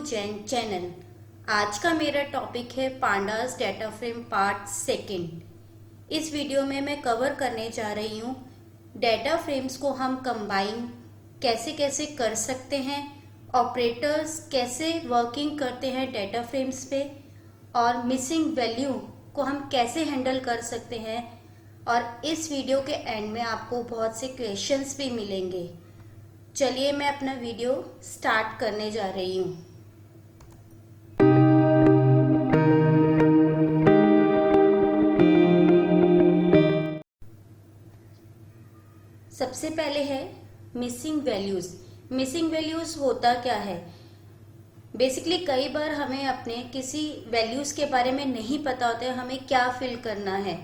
Channel. आज का मेरा टॉपिक है pandas data frame part second. इस वीडियो में मैं कवर करने जा रही हूँ डाटा फ्रेम्स को हम कंबाइन कैसे कैसे कर सकते हैं, ऑपरेटर्स कैसे वर्किंग करते हैं डाटा फ्रेम्स पे, और मिसिंग वैल्यू को हम कैसे हैंडल कर सकते हैं। और इस वीडियो के एंड में आपको बहुत से क्वेश्चंस भी मिलेंगे। चलिए मैं अपना वीडियो स्टार्ट करने जा रही हूँ। सबसे पहले है मिसिंग वैल्यूज। मिसिंग वैल्यूज होता क्या है? बेसिकली कई बार हमें अपने किसी वैल्यूज के बारे में नहीं पता होता है, हमें क्या फिल करना है।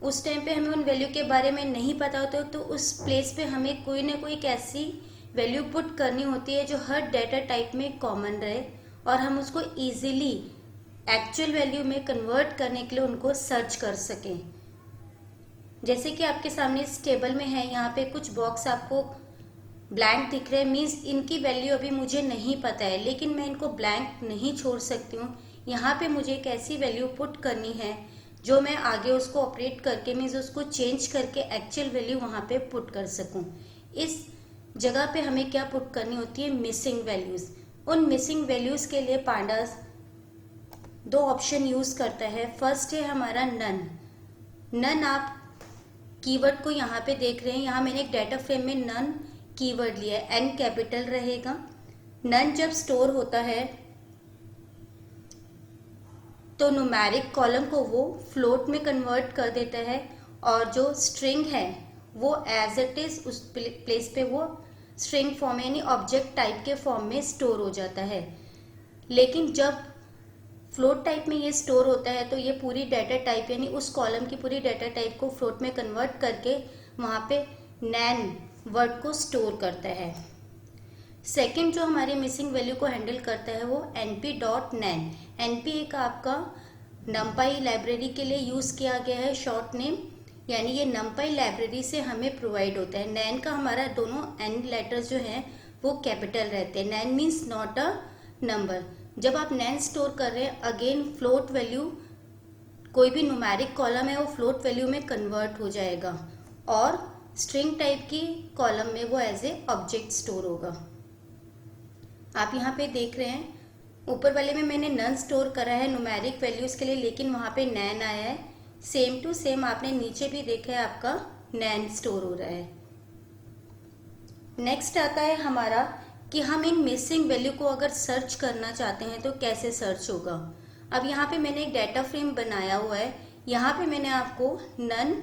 उस टाइम पे हमें उन वैल्यू के बारे में नहीं पता होता, तो उस प्लेस पे हमें कोई ना कोई ऐसी वैल्यू पुट करनी होती है जो हर डाटा टाइप में कॉमन रहे और हम उसको इजीली एक्चुअल वैल्यू में कन्वर्ट करने के लिए उनको सर्च कर सकें। जैसे कि आपके सामने इस टेबल में है, यहाँ पे कुछ बॉक्स आपको ब्लैंक दिख रहे हैं, मीन्स इनकी वैल्यू अभी मुझे नहीं पता है, लेकिन मैं इनको ब्लैंक नहीं छोड़ सकती हूँ। यहाँ पे मुझे एक ऐसी वैल्यू पुट करनी है जो मैं आगे उसको ऑपरेट करके मीन्स उसको चेंज करके एक्चुअल वैल्यू वहाँ पे पुट कर सकूँ। इस जगह पे हमें क्या पुट करनी होती है? Missing values. उन मिसिंग वैल्यूज के लिए पांडास दो ऑप्शन यूज करता है। फर्स्ट है हमारा नन। नन आप कीवर्ड को यहाँ पे देख रहे हैं, यहाँ मैंने एक डाटा फ्रेम में नन कीवर्ड लिया है, एन कैपिटल रहेगा। नन जब स्टोर होता है तो न्यूमेरिक कॉलम को वो फ्लोट में कन्वर्ट कर देता है और जो स्ट्रिंग है वो एज इट इज उस प्लेस पे वो स्ट्रिंग फॉर्म यानी ऑब्जेक्ट टाइप के फॉर्म में स्टोर हो जाता है। लेकिन जब फ्लोट टाइप में ये स्टोर होता है तो ये पूरी डाटा टाइप यानी उस कॉलम की पूरी डाटा टाइप को फ्लोट में कन्वर्ट करके वहाँ पे नैन वर्ड को स्टोर करता है। सेकेंड जो हमारी मिसिंग वैल्यू को हैंडल करता है वो np.nan। np एक आपका numpy लाइब्रेरी के लिए यूज किया गया है शॉर्ट नेम, यानी ये numpy लाइब्रेरी से हमें प्रोवाइड होता है। नैन का हमारा दोनों एन लेटर्स जो हैं वो कैपिटल रहते हैं। नैन मीन्स नॉट अ नंबर। जब आप नैन स्टोर कर रहे हैं, अगेन फ्लोट वैल्यू कोई भी न्यूमेरिक कॉलम है वो फ्लोट वैल्यू में कन्वर्ट हो जाएगा और स्ट्रिंग टाइप की कॉलम में वो एज ए ऑब्जेक्ट स्टोर होगा। आप यहाँ पे देख रहे हैं ऊपर वाले में मैंने नन स्टोर करा है न्यूमेरिक वैल्यूज के लिए, लेकिन वहाँ पे नैन आया है। सेम टू सेम आपने नीचे भी देखा है आपका नैन स्टोर हो रहा है। नेक्स्ट आता है हमारा कि हम इन मिसिंग वैल्यू को अगर सर्च करना चाहते हैं तो कैसे सर्च होगा। अब यहाँ पे मैंने एक डाटा फ्रेम बनाया हुआ है, यहाँ पे मैंने आपको नन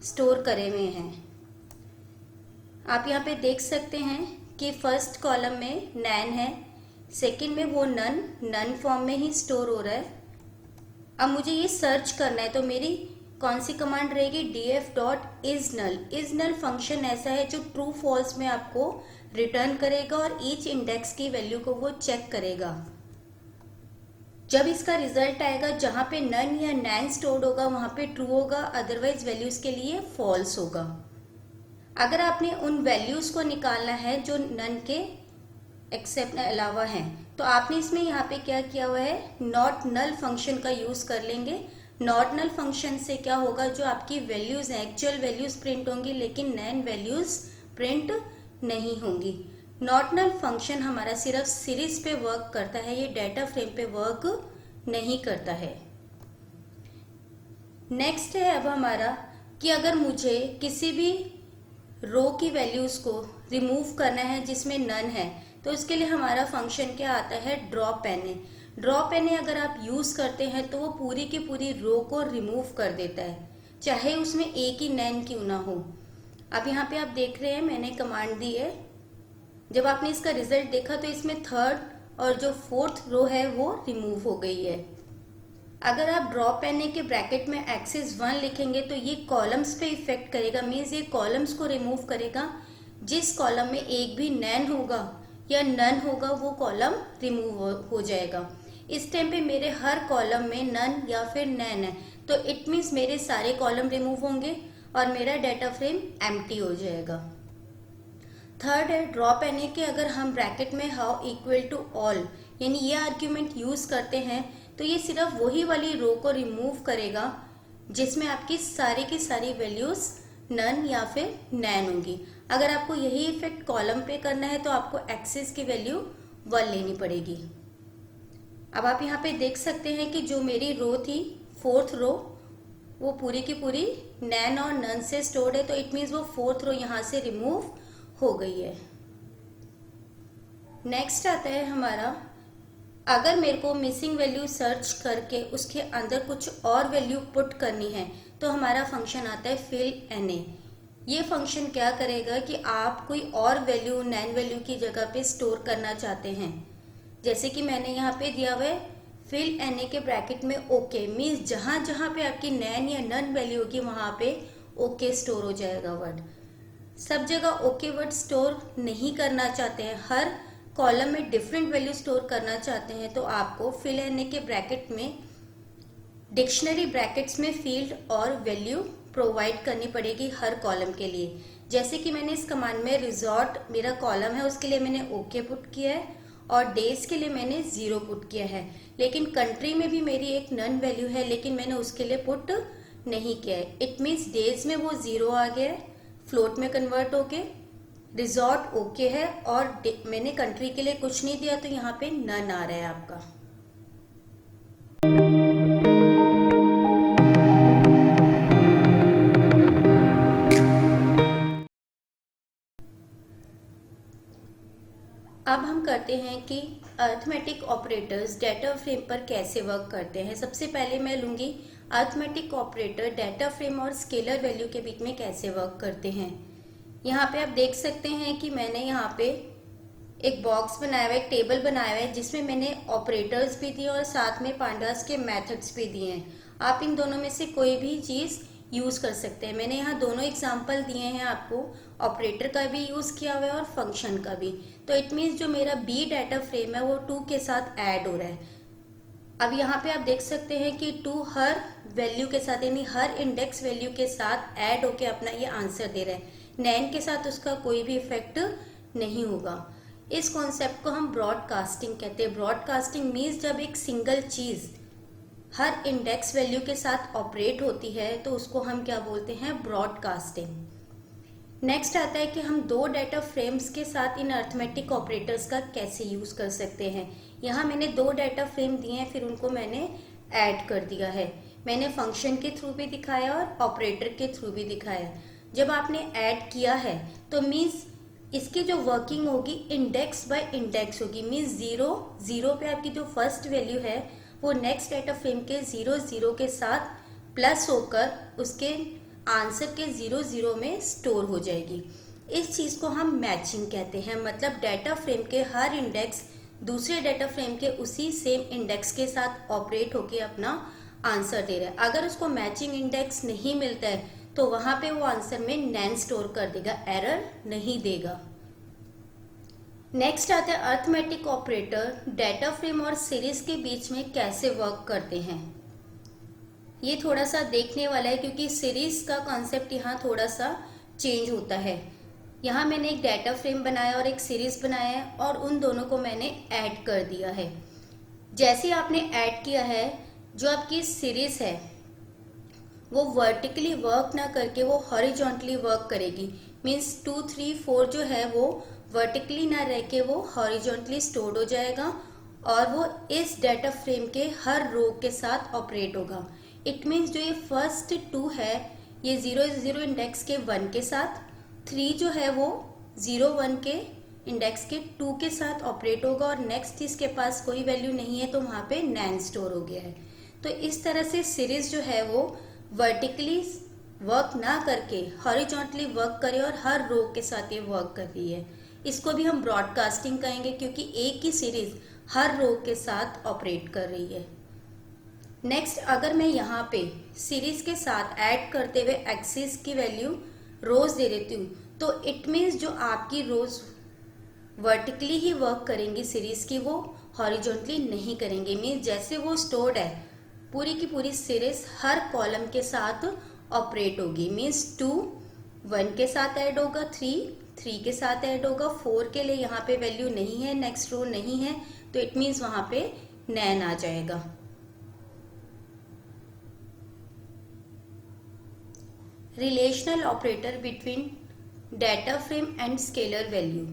स्टोर करे हुए हैं। आप यहाँ पे देख सकते हैं कि फर्स्ट कॉलम में नैन है, सेकंड में वो नन फॉर्म में ही स्टोर हो रहा है। अब मुझे ये सर्च करना है तो मेरी कौन सी कमांड रहेगी? df.isNull। isNull फंक्शन ऐसा है जो ट्रू फॉल्स में आपको रिटर्न करेगा और ईच इंडेक्स की वैल्यू को वो चेक करेगा। जब इसका रिजल्ट आएगा जहां पे नन या नैन स्टोर्ड होगा वहां पे ट्रू होगा, अदरवाइज वैल्यूज के लिए फॉल्स होगा। अगर आपने उन वैल्यूज को निकालना है जो नन के एक्सेप्ट अलावा हैं, तो आपने इसमें यहाँ पे क्या किया हुआ है? नॉट नल फंक्शन का यूज कर लेंगे। नॉट नल फंक्शन से क्या होगा? जो आपकी वैल्यूज हैं एक्चुअल वैल्यूज प्रिंट होंगी, लेकिन नैन वैल्यूज प्रिंट नहीं होंगी। नॉट नल फंक्शन हमारा सिर्फ सीरीज पे वर्क करता है, ये डाटा फ्रेम पे वर्क नहीं करता है। नेक्स्ट है अब हमारा कि अगर मुझे किसी भी रो की वैल्यूज को रिमूव करना है जिसमें नन है, तो इसके लिए हमारा फंक्शन क्या आता है? Drop an. ड्रॉप एन अगर आप यूज करते हैं तो वो पूरी की पूरी रो को रिमूव कर देता है, चाहे उसमें एक ही नैन क्यों ना हो। अब यहाँ पे आप देख रहे हैं मैंने कमांड दी है, जब आपने इसका रिजल्ट देखा तो इसमें थर्ड और जो फोर्थ रो है वो रिमूव हो गई है। अगर आप ड्रॉप एन के ब्रैकेट में एक्सिस 1 लिखेंगे तो ये कॉलम्स पे इफेक्ट करेगा, मीन्स ये कॉलम्स को रिमूव करेगा। जिस कॉलम में एक भी नैन होगा या नन होगा वो कॉलम रिमूव हो जाएगा। इस टाइम पे मेरे हर कॉलम में नन या फिर नैन है, तो इट मीन्स मेरे सारे कॉलम रिमूव होंगे और मेरा डाटा फ्रेम एम्प्टी हो जाएगा। थर्ड है ड्रॉप एन ए के अगर हम ब्रैकेट में हाउ इक्वल टू ऑल यानी ये आर्ग्यूमेंट यूज करते हैं तो ये सिर्फ वही वाली रो को रिमूव करेगा जिसमें आपकी सारी की सारी वैल्यूज नन या फिर नैन होंगी। अगर आपको यही इफेक्ट कॉलम पे करना है तो आपको एक्सिस की वैल्यू 1 लेनी पड़ेगी। अब आप यहाँ पे देख सकते हैं कि जो मेरी रो थी फोर्थ रो वो पूरी की पूरी नैन और नन से स्टोर्ड है, तो इट मीन्स वो फोर्थ रो यहाँ से रिमूव हो गई है। नेक्स्ट आता है हमारा, अगर मेरे को मिसिंग वैल्यू सर्च करके उसके अंदर कुछ और वैल्यू पुट करनी है तो हमारा फंक्शन आता है फिल एन ए। ये फंक्शन क्या करेगा कि आप कोई और वैल्यू नैन वैल्यू की जगह पे स्टोर करना चाहते हैं, जैसे कि मैंने यहाँ पे दिया हुआ है फिल एन ए के ब्रैकेट में ओके, मीन्स जहां जहां पे आपकी नैन या नन वैल्यू होगी वहां पे ओके स्टोर हो जाएगा वर्ड। सब जगह ओके वर्ड स्टोर नहीं करना चाहते हैं, हर कॉलम में डिफरेंट वैल्यू स्टोर करना चाहते हैं तो आपको फिल एन ए के ब्रैकेट में डिक्शनरी ब्रैकेट्स में फील्ड और वैल्यू प्रोवाइड करनी पड़ेगी हर कॉलम के लिए। जैसे कि मैंने इस कमांड में रिजॉर्ट मेरा कॉलम है उसके लिए मैंने ओके पुट किया है और डेज के लिए मैंने 0 पुट किया है, लेकिन कंट्री में भी मेरी एक नन वैल्यू है लेकिन मैंने उसके लिए पुट नहीं किया है। इट मीन्स डेज में वो 0 आ गया है फ्लोट में कन्वर्ट होके, रिजॉर्ट ओके है और मैंने कंट्री के लिए कुछ नहीं दिया तो यहाँ पे नन आ रहा है आपका। अब हम करते हैं कि अरिथमेटिक ऑपरेटर्स डाटा फ्रेम पर कैसे वर्क करते हैं। सबसे पहले मैं लूंगी अरिथमेटिक ऑपरेटर डाटा फ्रेम और स्केलर वैल्यू के बीच में कैसे वर्क करते हैं। यहाँ पे आप देख सकते हैं कि मैंने यहाँ पे एक बॉक्स बनाया हुआ है, एक टेबल बनाया हुआ है जिसमें मैंने ऑपरेटर्स भी दिए और साथ में पांडास के मेथड्स भी दिए हैं। आप इन दोनों में से कोई भी चीज यूज कर सकते हैं। मैंने यहाँ दोनों एग्जाम्पल दिए हैं आपको, ऑपरेटर का भी यूज किया हुआ है और फंक्शन का भी। तो इट मीन्स जो मेरा बी डाटा फ्रेम है वो 2 के साथ ऐड हो रहा है। अब यहाँ पे आप देख सकते हैं कि 2 हर वैल्यू के साथ यानी हर इंडेक्स वैल्यू के साथ ऐड होके अपना ये आंसर दे रहा है। नैन के साथ उसका कोई भी इफेक्ट नहीं होगा। इस कॉन्सेप्ट को हम ब्रॉडकास्टिंग कहते हैं। ब्रॉडकास्टिंग मीन्स जब एक सिंगल चीज हर इंडेक्स वैल्यू के साथ ऑपरेट होती है तो उसको हम क्या बोलते हैं, ब्रॉडकास्टिंग। नेक्स्ट आता है कि हम 2 डाटा फ्रेम्स के साथ इन अरिथमेटिक ऑपरेटर्स का कैसे यूज कर सकते हैं। यहाँ मैंने 2 डाटा फ्रेम दिए हैं, फिर उनको मैंने ऐड कर दिया है। मैंने फंक्शन के थ्रू भी दिखाया और ऑपरेटर के थ्रू भी दिखाया। जब आपने ऐड किया है तो मीन्स इसकी जो वर्किंग होगी इंडेक्स बाय इंडेक्स होगी। मीन्स 0 पे आपकी जो फर्स्ट वैल्यू है वो नेक्स्ट डाटा फ्रेम के 0 के साथ प्लस होकर उसके आंसर के 0 में स्टोर हो जाएगी। इस चीज को हम मैचिंग कहते हैं। मतलब डाटा फ्रेम के हर इंडेक्स दूसरे डाटा फ्रेम के उसी सेम इंडेक्स के साथ ऑपरेट होके अपना आंसर दे रहा है। अगर उसको मैचिंग इंडेक्स नहीं मिलता है तो वहां पे वो आंसर में नैन स्टोर कर देगा, एरर नहीं देगा। नेक्स्ट आता है अरिथमेटिक ऑपरेटर डाटा फ्रेम और सीरीज के बीच में कैसे वर्क करते हैं। ये थोड़ा सा देखने वाला है क्योंकि सीरीज का कॉन्सेप्ट यहाँ थोड़ा सा चेंज होता है। यहाँ मैंने एक डाटा फ्रेम बनाया और एक सीरीज बनाया है और उन दोनों को मैंने ऐड कर दिया है। जैसे आपने ऐड किया है, जो आपकी सीरीज है वो वर्टिकली वर्क ना करके वो हॉरिजॉन्टली वर्क करेगी। मीन्स 2, 3, 4 जो है वो वर्टिकली ना रह के वो हॉरिजॉन्टली स्टोर्ड हो जाएगा और वो इस डाटा फ्रेम के हर रो के साथ ऑपरेट होगा। इट मीन्स जो ये फर्स्ट 2 है ये 0 इंडेक्स के 1 के साथ, 3 जो है वो 0, 1 के इंडेक्स के 2 के साथ ऑपरेट होगा और नेक्स्ट इसके पास कोई वैल्यू नहीं है तो वहां पे नैन स्टोर हो गया है। तो इस तरह से सीरीज जो है वो वर्टिकली वर्क ना करके हॉरिजॉन्टली वर्क करे और हर रो के साथ ये वर्क कर रही है। इसको भी हम ब्रॉडकास्टिंग कहेंगे क्योंकि एक ही सीरीज हर रो के साथ ऑपरेट कर रही है। नेक्स्ट, अगर मैं यहाँ पे सीरीज के साथ ऐड करते हुए एक्सिस की वैल्यू रोज दे देती हूँ तो इट मीन्स जो आपकी रोज वर्टिकली ही वर्क करेंगी सीरीज की, वो हॉरिजॉन्टली नहीं करेंगे। मीन्स जैसे वो स्टोर्ड है पूरी की पूरी सीरीज हर कॉलम के साथ ऑपरेट होगी। मीन्स 2 1 के साथ ऐड होगा, 3 3 के साथ ऐड होगा। 4 के लिए यहाँ पे वैल्यू नहीं है, नेक्स्ट रो नहीं है, तो इट मीन्स वहां पे नैन आ जाएगा। Relational operator between data frame and scalar value.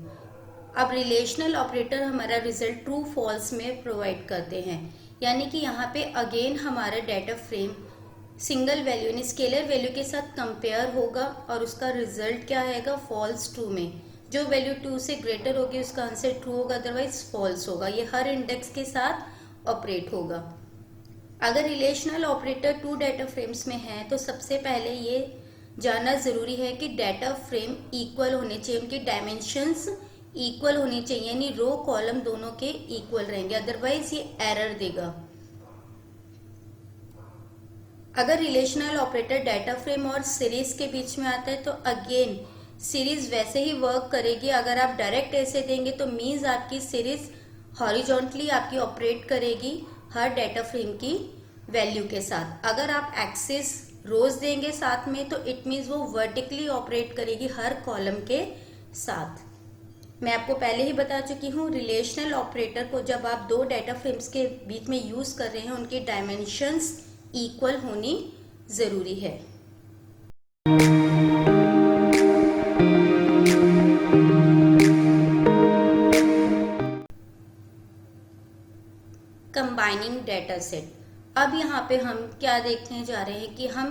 अब रिलेशनल ऑपरेटर हमारा रिजल्ट ट्रू फॉल्स में प्रोवाइड करते हैं, यानी कि यहाँ पे अगेन हमारा डाटा फ्रेम सिंगल वैल्यू यानी स्केलर वैल्यू के साथ कंपेयर होगा और उसका रिजल्ट क्या आएगा, फॉल्स ट्रू में। जो वैल्यू 2 से ग्रेटर होगी उसका आंसर ट्रू होगा, अदरवाइज फॉल्स होगा। ये हर इंडेक्स के साथ ऑपरेट होगा। अगर रिलेशनल ऑपरेटर 2 डाटा फ्रेम्स में है तो सबसे पहले ये जानना जरूरी है कि डाटा फ्रेम इक्वल होने चाहिए, उनकी डायमेंशंस इक्वल होनी चाहिए, यानी रो कॉलम दोनों के इक्वल रहेंगे, अदरवाइज ये एरर देगा। अगर रिलेशनल ऑपरेटर डाटा फ्रेम और सीरीज के बीच में आता है तो अगेन सीरीज वैसे ही वर्क करेगी। अगर आप डायरेक्ट ऐसे देंगे तो मीन्स आपकी सीरीज हॉरिजॉन्टली आपकी ऑपरेट करेगी हर डाटा फ्रेम की वैल्यू के साथ। अगर आप एक्सिस रोज देंगे साथ में तो इट मीन्स वो वर्टिकली ऑपरेट करेगी हर कॉलम के साथ। मैं आपको पहले ही बता चुकी हूँ, रिलेशनल ऑपरेटर को जब आप दो डाटा फ्रेम्स के बीच में यूज कर रहे हैं उनकी डायमेंशंस इक्वल होनी जरूरी है। Combining data set. अब यहाँ पे हम क्या देखने जा रहे हैं कि हम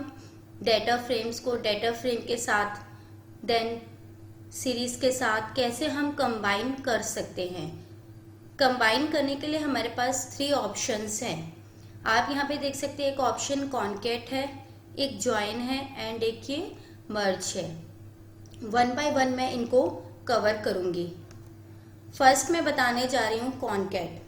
डाटा फ्रेम्स को डाटा फ्रेम के साथ देन सीरीज के साथ कैसे हम कंबाइन कर सकते हैं। कंबाइन करने के लिए हमारे पास 3 ऑप्शंस हैं। आप यहाँ पे देख सकते हैं, एक ऑप्शन कॉन्केट है, एक ज्वाइन है एंड एक ये मर्ज है। 1 बाय 1 मैं इनको कवर करूंगी। फर्स्ट मैं बताने जा रही हूँ कॉन्केट।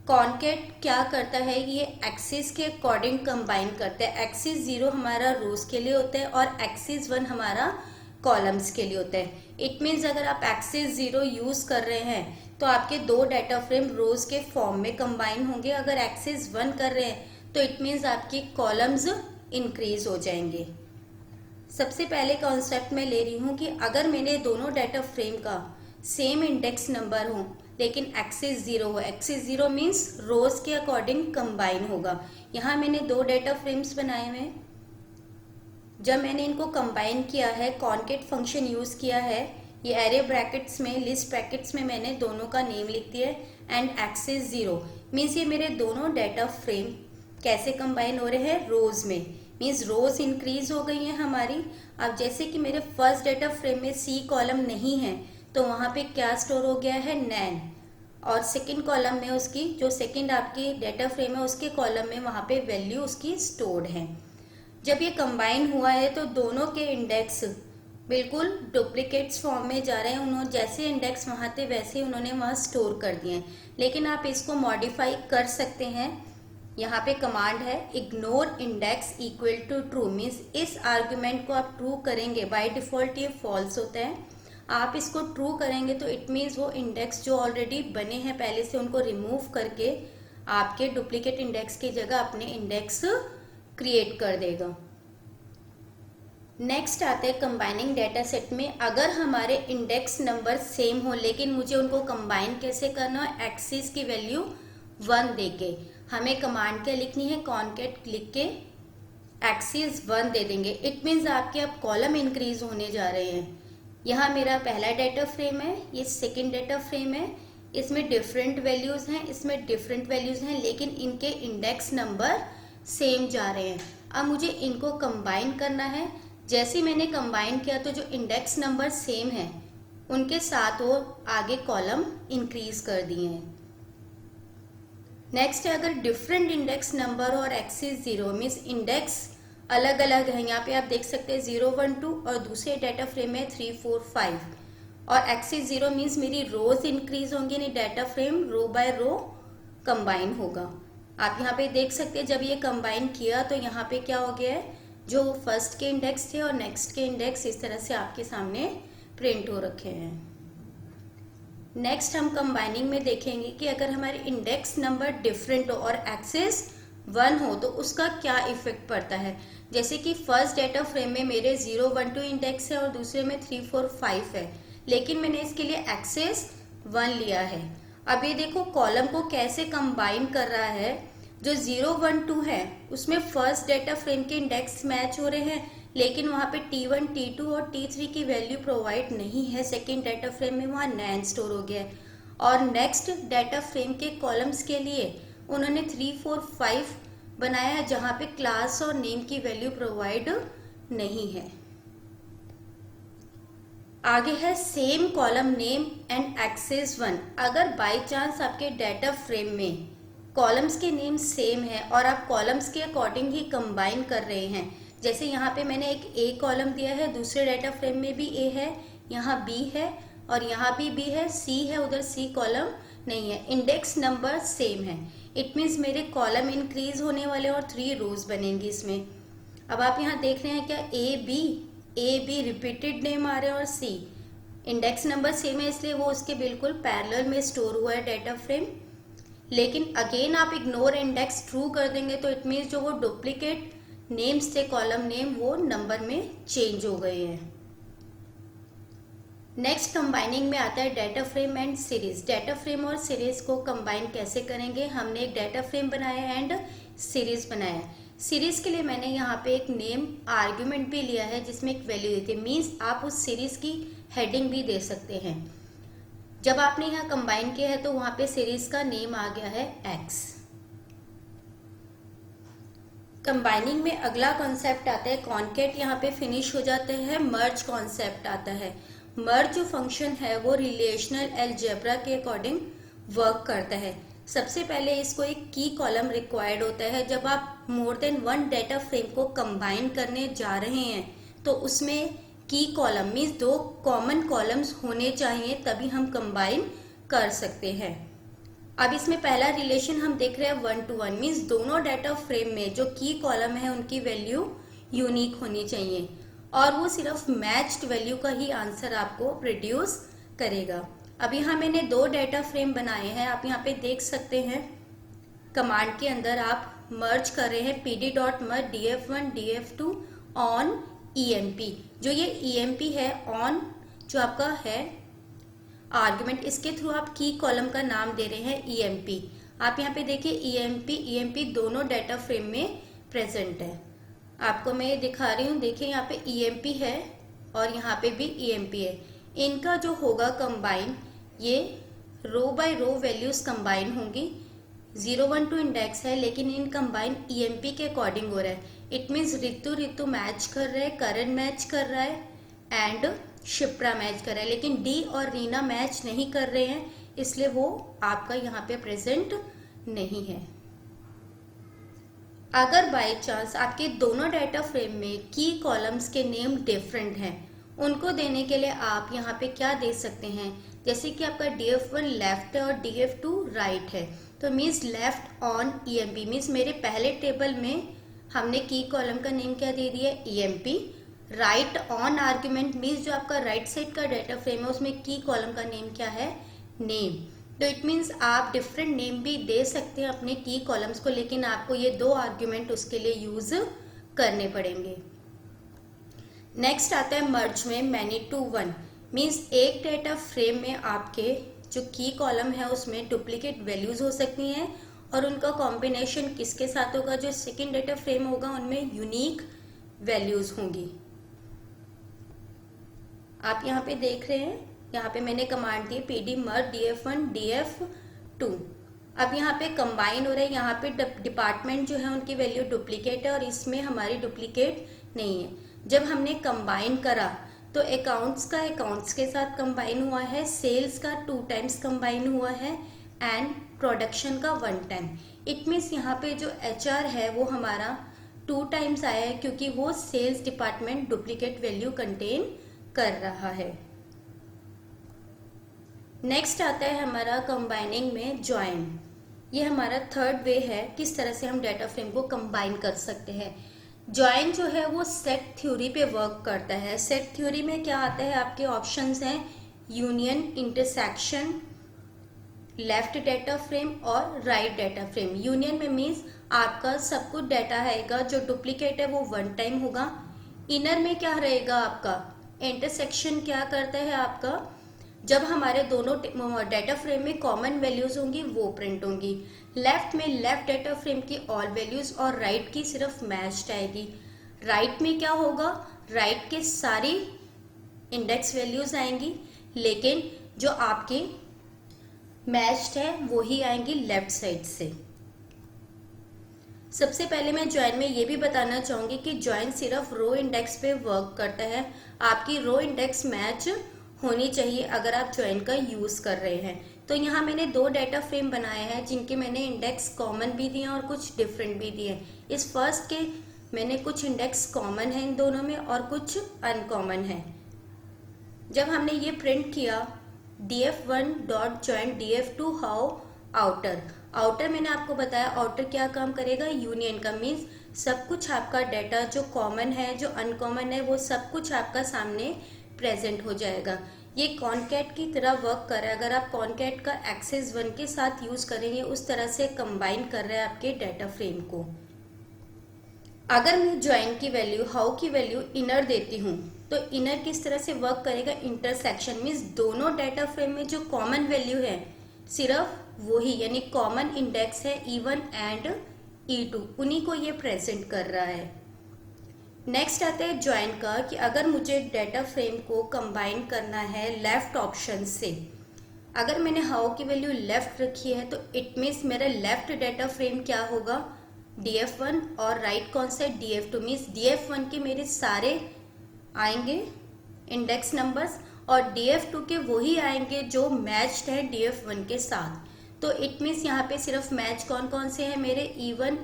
कॉन्केट क्या करता है, ये एक्सिस के अकॉर्डिंग कंबाइन करता है। एक्सिस 0 हमारा रोज के लिए होता है और एक्सिस 1 हमारा कॉलम्स के लिए होता है। इट मीन्स अगर आप एक्सिस 0 यूज कर रहे हैं तो आपके 2 डाटा फ्रेम रोज के फॉर्म में कंबाइन होंगे। अगर एक्सिस 1 कर रहे हैं तो इट मीन्स आपके कॉलम्स इंक्रीज हो जाएंगे। सबसे पहले कॉन्सेप्ट में ले रही हूँ कि अगर मैंने दोनों डाटा फ्रेम का सेम इंडेक्स नंबर हो लेकिन एक्सिस 0 हो, एक्सिस 0 मीन्स रोज के अकॉर्डिंग कंबाइन होगा। यहाँ मैंने 2 डाटा फ्रेम्स बनाए हुए हैं। जब मैंने इनको कंबाइन किया है, कॉन्केट फंक्शन यूज किया है, ये एरे ब्रैकेट्स में लिस्ट ब्रैकेट्स में मैंने दोनों का नेम लिख दिया है एंड एक्सिस 0 मीन्स ये मेरे दोनों डाटा फ्रेम कैसे कंबाइन हो रहे हैं, रोज में। मीन्स रोज इंक्रीज हो गई है हमारी। अब जैसे कि मेरे फर्स्ट डाटा फ्रेम में सी कॉलम नहीं है तो वहां पे क्या स्टोर हो गया है, नैन। और सेकंड कॉलम में उसकी जो सेकंड आपकी डाटा फ्रेम है उसके कॉलम में वहां पे वैल्यू उसकी स्टोर्ड है। जब ये कंबाइन हुआ है तो दोनों के इंडेक्स बिल्कुल डुप्लीकेट्स फॉर्म में जा रहे हैं। उन्होंने जैसे इंडेक्स वहां थे वैसे उन्होंने वहां स्टोर कर दिए हैं। लेकिन आप इसको मॉडिफाई कर सकते हैं। यहाँ पे कमांड है ignore index equal to true, means इस आर्ग्यूमेंट को आप ट्रू करेंगे, बाय डिफॉल्ट ये फॉल्स होता है। आप इसको ट्रू करेंगे तो इट मीन्स वो इंडेक्स जो ऑलरेडी बने हैं पहले से उनको रिमूव करके आपके डुप्लीकेट इंडेक्स की जगह अपने इंडेक्स क्रिएट कर देगा। नेक्स्ट आते हैं कंबाइनिंग डाटा सेट में। अगर हमारे इंडेक्स नंबर सेम हो लेकिन मुझे उनको कंबाइन कैसे करना है, एक्सिस की वैल्यू 1 देके हमें कमांड क्या लिखनी है, कॉन्केट लिख के एक्सिस 1 दे देंगे। इट मीन्स आपके अब कॉलम इंक्रीज होने जा रहे हैं। यहाँ मेरा पहला डाटा फ्रेम है, ये सेकेंड डाटा फ्रेम है, इसमें डिफरेंट वैल्यूज हैं, इसमें डिफरेंट वैल्यूज हैं, लेकिन इनके इंडेक्स नंबर सेम जा रहे हैं। अब मुझे इनको कंबाइन करना है। जैसे मैंने कंबाइन किया तो जो इंडेक्स नंबर सेम है उनके साथ वो आगे कॉलम इंक्रीज कर दिए हैं। नेक्स्ट है अगर डिफरेंट इंडेक्स नंबर और एक्सिस 0 मीन्स इंडेक्स अलग अलग है। यहाँ पे आप देख सकते हैं 0 1 2 और दूसरे डाटा फ्रेम में 3 4 5 और एक्सिस 0 मीन्स मेरी रोज इंक्रीज होंगी, नहीं डाटा फ्रेम रो बाय रो कंबाइन होगा। आप यहाँ पे देख सकते हैं जब ये कंबाइन किया तो यहाँ पे क्या हो गया है, जो फर्स्ट के इंडेक्स थे और नेक्स्ट के इंडेक्स इस तरह से आपके सामने प्रिंट हो रखे हैं। नेक्स्ट हम कंबाइनिंग में देखेंगे कि अगर हमारे इंडेक्स नंबर डिफरेंट हो और एक्सिस 1 हो तो उसका क्या इफेक्ट पड़ता है। जैसे कि फर्स्ट डाटा फ्रेम में मेरे 0 1 2 इंडेक्स है और दूसरे में 3 4 5 है, लेकिन मैंने इसके लिए एक्सेस 1 लिया है। अब ये देखो कॉलम को कैसे कंबाइन कर रहा है। जो 0 1 2 है उसमें फर्स्ट डेटा फ्रेम के इंडेक्स मैच हो रहे हैं, लेकिन वहाँ पे T1 T2 और T3 की वैल्यू प्रोवाइड नहीं है। सेकेंड डेटा फ्रेम में वहाँ नैन स्टोर हो गया है। और नेक्स्ट डेटा फ्रेम के कॉलम्स के लिए उन्होंने 3 4 5 बनाया है, जहाँ पे क्लास और नेम की वैल्यू प्रोवाइड नहीं है। आगे है same column name and access 1। अगर बाय चांस आपके डेटा फ्रेम में कॉलम्स के नेम सेम है और आप कॉलम्स के अकॉर्डिंग ही कंबाइन कर रहे हैं, जैसे यहाँ पे मैंने एक ए कॉलम दिया है, दूसरे डेटा फ्रेम में भी ए है, यहाँ बी है और यहाँ भी बी है, सी है, उधर सी कॉलम नहीं है, इंडेक्स नंबर सेम है। इट मीन्स मेरे कॉलम इंक्रीज होने वाले और 3 रोज बनेंगी इसमें। अब आप यहाँ देख रहे हैं क्या ए बी रिपीटेड नेम आ रहे हैं और सी इंडेक्स नंबर सेम है, इसलिए वो उसके बिल्कुल पैरेलल में स्टोर हुआ है डेटा फ्रेम। लेकिन अगेन आप इग्नोर इंडेक्स ट्रू कर देंगे तो इट मीन्स जो वो डुप्लीकेट नेम्स थे कॉलम नेम वो नंबर में चेंज हो गए हैं। नेक्स्ट कंबाइनिंग में आता है data frame and series. Data frame और सीरीज को कंबाइन कैसे करेंगे। हमने एक डेटा फ्रेम बनाया एंड सीरीज बनाया। सीरीज के लिए मैंने यहाँ पे एक नेम आर्ग्यूमेंट भी लिया है जिसमें एक वैल्यू देती है। मीन्स आप उस सीरीज की हेडिंग भी दे सकते हैं। जब आपने यहाँ कंबाइन किया है तो वहां पे सीरीज का नेम आ गया है एक्स। कंबाइनिंग में अगला कॉन्सेप्ट आता है कॉन्केट, यहाँ पे फिनिश हो जाते हैं। मर्ज कॉन्सेप्ट आता है। मर्ज जो फंक्शन है वो रिलेशनल अलजेब्रा के अकॉर्डिंग वर्क करता है। सबसे पहले इसको एक की कॉलम रिक्वायर्ड होता है। जब आप मोर देन 1 डेटा फ्रेम को कंबाइन करने जा रहे हैं तो उसमें की कॉलम मीन्स 2 कॉमन कॉलम्स होने चाहिए, तभी हम कंबाइन कर सकते हैं। अब इसमें पहला रिलेशन हम देख रहे हैं 1 to 1 मीन्स दोनों डेटा फ्रेम में जो की कॉलम है उनकी वैल्यू यूनिक होनी चाहिए और वो सिर्फ मैच्ड वैल्यू का ही आंसर आपको प्रोड्यूस करेगा। अब यहाँ मैंने 2 डेटा फ्रेम बनाए हैं, आप यहाँ पे देख सकते हैं। कमांड के अंदर आप मर्ज कर रहे हैं pd.merge df1 df2 on emp। जो ये emp है ऑन जो आपका है आर्गुमेंट, इसके थ्रू आप की कॉलम का नाम दे रहे हैं emp। आप यहाँ पे देखिए emp दोनों डेटा फ्रेम में प्रेजेंट है। आपको मैं ये दिखा रही हूँ, देखिए यहाँ पे emp है और यहाँ पे भी emp है। इनका जो होगा कंबाइन, ये रो बाय रो वैल्यूज कंबाइन होंगी। 0 1 2 इंडेक्स है लेकिन इन कंबाइन emp के अकॉर्डिंग हो रहा है। इट मीन्स ऋतु मैच कर रहा है, करण मैच कर रहा है एंड शिप्रा मैच कर रहा है, लेकिन डी और रीना मैच नहीं कर रहे हैं, इसलिए वो आपका यहाँ पे प्रेजेंट नहीं है। अगर बाय चांस आपके दोनों डेटा फ्रेम में की कॉलम्स के नेम डिफरेंट हैं, उनको देने के लिए आप यहाँ पे क्या दे सकते हैं, जैसे कि आपका df1 लेफ्ट है और df2 राइट है, तो means left on emp means मेरे पहले टेबल में हमने की कॉलम का नेम क्या दे दिया emp। Right on argument means जो आपका राइट साइड का डेटा फ्रेम है उसमें की कॉलम का नेम क्या है, नेम। तो इट मीन्स आप डिफरेंट नेम भी दे सकते हैं अपने की कॉलम्स को, लेकिन आपको ये 2 आर्ग्यूमेंट उसके लिए यूज करने पड़ेंगे। नेक्स्ट आता है मर्ज में मैनी टू 1 मीन्स एक डेटा फ्रेम में आपके जो की कॉलम है उसमें डुप्लीकेट वैल्यूज हो सकती हैं और उनका कॉम्बिनेशन किसके साथ होगा, जो सेकेंड डेटा फ्रेम होगा उनमें यूनिक वैल्यूज होंगी। आप यहाँ पे देख रहे हैं, यहाँ पे मैंने कमांड दी pd merge df1 df2। अब यहाँ पे कंबाइन हो रहा है, यहाँ पे डिपार्टमेंट जो है उनकी वैल्यू डुप्लीकेट है और इसमें हमारी डुप्लीकेट नहीं है। जब हमने कंबाइन करा तो अकाउंट्स का अकाउंट्स के साथ कंबाइन हुआ है, सेल्स का 2 टाइम्स कंबाइन हुआ है एंड प्रोडक्शन का 1 टाइम। इट मीन्स यहाँ पे जो HR है वो हमारा 2 टाइम्स आया है क्योंकि वो sales department duplicate value contain कर रहा है। नेक्स्ट आता है हमारा कंबाइनिंग में ज्वाइन। ये हमारा थर्ड वे है किस तरह से हम डेटा फ्रेम को कंबाइन कर सकते हैं। ज्वाइन जो है वो सेट थ्योरी पे वर्क करता है। सेट थ्योरी में क्या आता है, आपके ऑप्शंस हैं union, intersection, left data frame और राइट डेटा फ्रेम। यूनियन में मीन्स आपका सब कुछ डाटा आएगा, जो डुप्लीकेट है वो 1 टाइम होगा। इनर में क्या रहेगा आपका, इंटरसेक्शन क्या करता है आपका, जब हमारे दोनों डाटा फ्रेम में कॉमन वैल्यूज होंगी वो प्रिंट होंगी। लेफ्ट में लेफ्ट डाटा फ्रेम की ऑल वैल्यूज और राइट की सिर्फ मैच्ड आएगी। राइट में क्या होगा, राइट के सारी इंडेक्स वैल्यूज आएंगी, लेकिन जो आपके मैच्ड है वो ही आएंगी लेफ्ट साइड से। सबसे पहले मैं ज्वाइन में ये भी बताना चाहूंगी कि ज्वाइन सिर्फ रो इंडेक्स पे वर्क करता है। आपकी रो इंडेक्स मैच होनी चाहिए अगर आप ज्वाइन का यूज कर रहे हैं। तो यहाँ मैंने दो डाटा फ्रेम बनाए हैं जिनके मैंने इंडेक्स कॉमन भी दिए और कुछ डिफरेंट भी दिए। इस फर्स्ट के मैंने कुछ इंडेक्स कॉमन है इन दोनों में और कुछ अनकॉमन है। जब हमने ये प्रिंट किया df1 dot join df2 how outer, outer मैंने आपको बताया आउटर क्या काम करेगा, यूनियन का मीन्स सब कुछ आपका डाटा जो कॉमन है जो अनकॉमन है वो सब कुछ आपका सामने प्रेजेंट हो जाएगा। ये कॉनकैट की तरह वर्क कर रहा है। अगर आप कॉनकैट का एक्सेस 1 के साथ यूज करेंगे उस तरह से कंबाइन कर रहा है आपके डाटा फ्रेम को। अगर मैं ज्वाइन की वैल्यू हाउ की वैल्यू इनर देती हूँ तो इनर किस तरह से वर्क करेगा, इंटरसेक्शन मीन्स दोनों डाटा फ्रेम में जो कॉमन वैल्यू है सिर्फ वही यानी कॉमन इंडेक्स है E1 एंड E2 उन्हीं को ये प्रेजेंट कर रहा है। नेक्स्ट आता है ज्वाइन का कि अगर मुझे डाटा फ्रेम को कंबाइन करना है लेफ्ट ऑप्शन से, अगर मैंने हाउ की वैल्यू लेफ्ट रखी है तो इट मीन्स मेरा लेफ्ट डाटा फ्रेम क्या होगा df1 और राइट कौन सा है df2 मीन्स df1 के मेरे सारे आएंगे इंडेक्स नंबर्स और df2 के वही आएंगे जो मैच्ड है df1 के साथ। तो इट मीन्स यहाँ पे सिर्फ मैच कौन कौन से हैं मेरे E1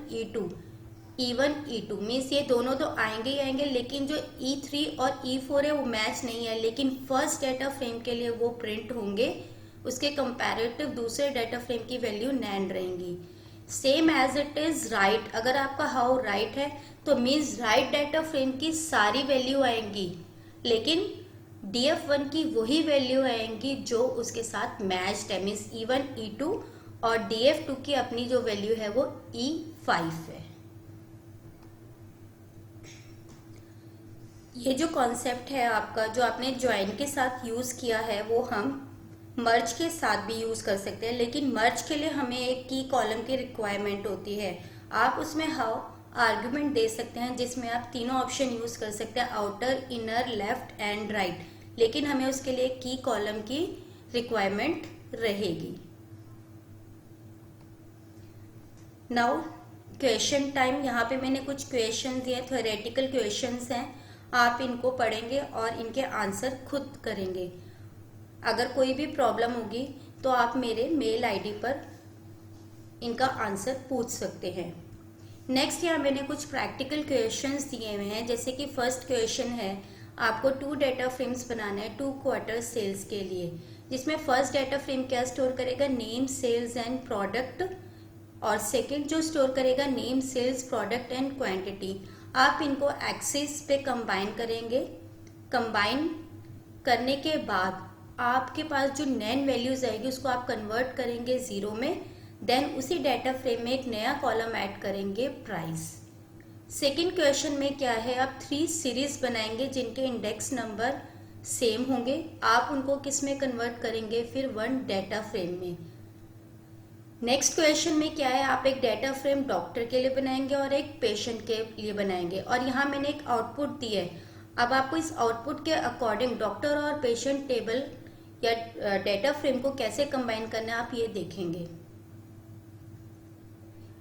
E2 मीन्स ये दोनों तो आएंगे ही आएंगे, लेकिन जो E3 और E4 है वो मैच नहीं है, लेकिन फर्स्ट डाटा फ्रेम के लिए वो प्रिंट होंगे, उसके कंपैरेटिव दूसरे डाटा फ्रेम की वैल्यू नैन रहेंगी। Same as it is right, अगर आपका हाउ राइट है तो मीन्स राइट डाटा फ्रेम की सारी वैल्यू आएंगी, लेकिन df1 की वही वैल्यू आएंगी जो उसके साथ मैच्ड है मीन्स E1 E2 और df2 की अपनी जो वैल्यू है वो E5 है। ये जो कॉन्सेप्ट है आपका जो आपने ज्वाइन के साथ यूज किया है वो हम मर्ज के साथ भी यूज कर सकते हैं, लेकिन मर्ज के लिए हमें एक की कॉलम की रिक्वायरमेंट होती है। आप उसमें हाउ आर्गुमेंट दे सकते हैं जिसमें आप तीनों ऑप्शन यूज कर सकते हैं, outer, inner, left and right, लेकिन हमें उसके लिए की कॉलम की रिक्वायरमेंट रहेगी। नाउ क्वेश्चन टाइम, यहाँ पे मैंने कुछ क्वेश्चन दिए, थ्योरेटिकल क्वेश्चंस हैं, आप इनको पढ़ेंगे और इनके आंसर खुद करेंगे। अगर कोई भी प्रॉब्लम होगी तो आप मेरे मेल आईडी पर इनका आंसर पूछ सकते हैं। नेक्स्ट यहाँ मैंने कुछ प्रैक्टिकल क्वेश्चंस दिए हुए हैं, जैसे कि फर्स्ट क्वेश्चन है आपको 2 डाटा फ्रेम्स बनाना है 2 क्वार्टर सेल्स के लिए, जिसमें फर्स्ट डाटा फ्रेम क्या स्टोर करेगा, नेम, सेल्स एंड प्रोडक्ट, और सेकंड जो स्टोर करेगा name, sales, product and quantity. आप इनको एक्सिस पे कंबाइन करेंगे। कंबाइन करने के बाद आपके पास जो नैन वैल्यूज आएगी उसको आप कन्वर्ट करेंगे 0 में, देन उसी डाटा फ्रेम में एक नया कॉलम ऐड करेंगे प्राइस। सेकेंड क्वेश्चन में क्या है, आप 3 सीरीज बनाएंगे जिनके इंडेक्स नंबर सेम होंगे, आप उनको किस में कन्वर्ट करेंगे, फिर 1 डाटा फ्रेम में। नेक्स्ट क्वेश्चन में क्या है, आप एक डाटा फ्रेम डॉक्टर के लिए बनाएंगे और एक पेशेंट के लिए बनाएंगे, और यहाँ मैंने एक आउटपुट दी है। अब आपको इस आउटपुट के अकॉर्डिंग डॉक्टर और पेशेंट टेबल या डाटा फ्रेम को कैसे कंबाइन करना है आप ये देखेंगे।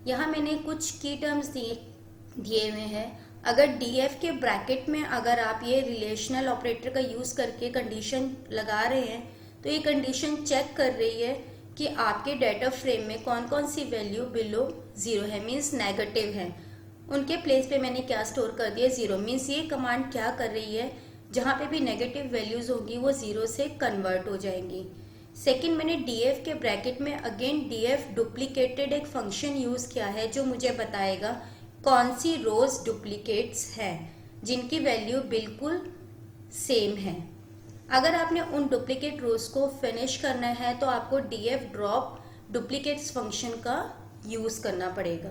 यहाँ मैंने कुछ की टर्म्स दिए हुए हैं। अगर डीएफ के ब्रैकेट में अगर आप ये रिलेशनल ऑपरेटर का यूज करके कंडीशन लगा रहे हैं तो ये कंडीशन चेक कर रही है कि आपके डाटा फ्रेम में कौन कौन सी वैल्यू बिलो 0 है, मीन्स नेगेटिव है, उनके प्लेस पे मैंने क्या स्टोर कर दिया 0, मीन्स ये कमांड क्या कर रही है, जहाँ पे भी नेगेटिव वैल्यूज होंगी वो 0 से कन्वर्ट हो जाएंगी। सेकंड, मैंने डीएफ के ब्रैकेट में अगेन डीएफ डुप्लीकेटेड एक फंक्शन यूज किया है जो मुझे बताएगा कौन सी रोज डुप्लीकेट्स हैं जिनकी वैल्यू बिल्कुल सेम है। अगर आपने उन डुप्लीकेट रोज को फिनिश करना है तो आपको डीएफ ड्रॉप डुप्लीकेट्स फंक्शन का यूज करना पड़ेगा।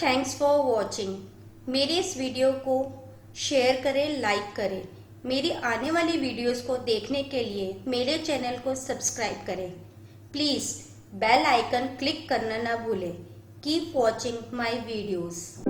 Thanks for watching. मेरे इस वीडियो को शेयर करें, लाइक करें। मेरी आने वाली वीडियोस को देखने के लिए मेरे चैनल को सब्सक्राइब करें। प्लीज़ बेल आइकन क्लिक करना ना भूलें। Keep watching my videos.